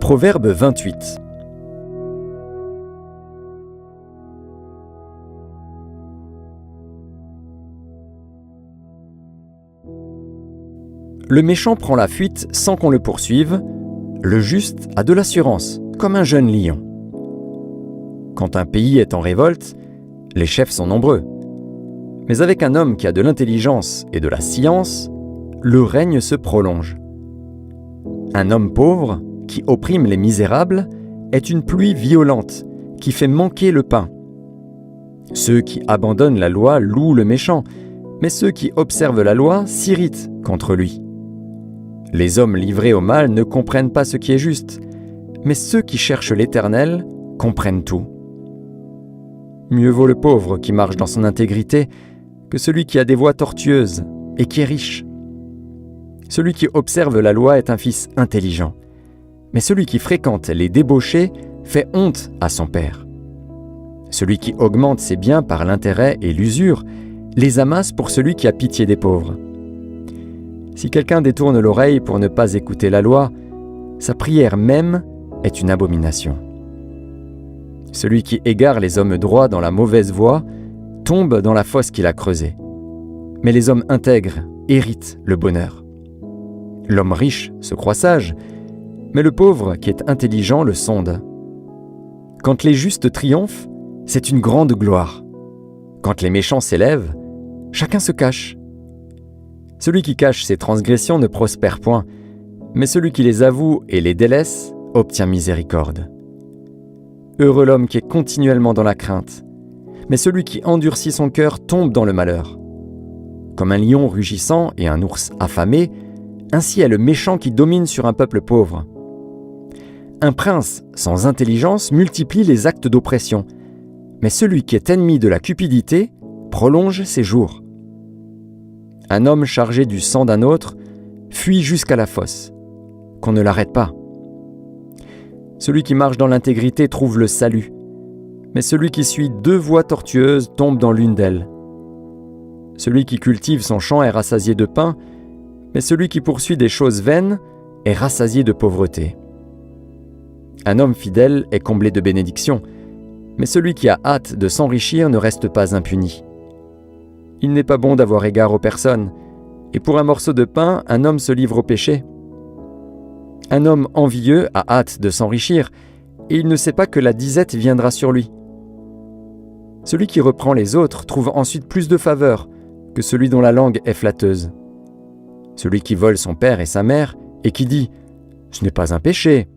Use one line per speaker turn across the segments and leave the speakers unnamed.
Proverbe 28. Le méchant prend la fuite sans qu'on le poursuive, le juste a de l'assurance, comme un jeune lion. Quand un pays est en révolte, les chefs sont nombreux. Mais avec un homme qui a de l'intelligence et de la science, le règne se prolonge. Un homme pauvre, qui opprime les misérables, est une pluie violente qui fait manquer le pain. Ceux qui abandonnent la loi louent le méchant, mais ceux qui observent la loi s'irritent contre lui. Les hommes livrés au mal ne comprennent pas ce qui est juste, mais ceux qui cherchent l'Éternel comprennent tout. Mieux vaut le pauvre qui marche dans son intégrité que celui qui a des voies tortueuses et qui est riche. Celui qui observe la loi est un fils intelligent, mais celui qui fréquente les débauchés fait honte à son père. Celui qui augmente ses biens par l'intérêt et l'usure les amasse pour celui qui a pitié des pauvres. Si quelqu'un détourne l'oreille pour ne pas écouter la loi, sa prière même est une abomination. Celui qui égare les hommes droits dans la mauvaise voie tombe dans la fosse qu'il a creusée. Mais les hommes intègres héritent le bonheur. L'homme riche se croit sage, mais le pauvre qui est intelligent le sonde. Quand les justes triomphent, c'est une grande gloire. Quand les méchants s'élèvent, chacun se cache. Celui qui cache ses transgressions ne prospère point, mais celui qui les avoue et les délaisse obtient miséricorde. Heureux l'homme qui est continuellement dans la crainte, mais celui qui endurcit son cœur tombe dans le malheur. Comme un lion rugissant et un ours affamé, ainsi est le méchant qui domine sur un peuple pauvre. Un prince sans intelligence multiplie les actes d'oppression, mais celui qui est ennemi de la cupidité prolonge ses jours. Un homme chargé du sang d'un autre fuit jusqu'à la fosse, qu'on ne l'arrête pas. Celui qui marche dans l'intégrité trouve le salut, mais celui qui suit deux voies tortueuses tombe dans l'une d'elles. Celui qui cultive son champ est rassasié de pain, mais celui qui poursuit des choses vaines est rassasié de pauvreté. Un homme fidèle est comblé de bénédictions, mais celui qui a hâte de s'enrichir ne reste pas impuni. Il n'est pas bon d'avoir égard aux personnes, et pour un morceau de pain, un homme se livre au péché. Un homme envieux a hâte de s'enrichir, et il ne sait pas que la disette viendra sur lui. Celui qui reprend les autres trouve ensuite plus de faveur que celui dont la langue est flatteuse. Celui qui vole son père et sa mère, et qui dit « Ce n'est pas un péché »,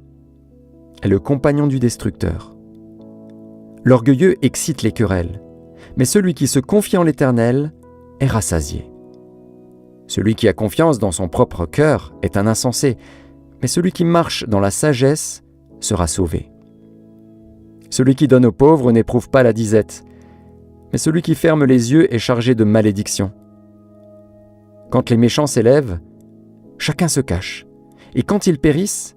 est le compagnon du destructeur. L'orgueilleux excite les querelles, mais celui qui se confie en l'Éternel est rassasié. Celui qui a confiance dans son propre cœur est un insensé, mais celui qui marche dans la sagesse sera sauvé. Celui qui donne aux pauvres n'éprouve pas la disette, mais celui qui ferme les yeux est chargé de malédiction. Quand les méchants s'élèvent, chacun se cache, et quand ils périssent,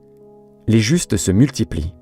les justes se multiplient.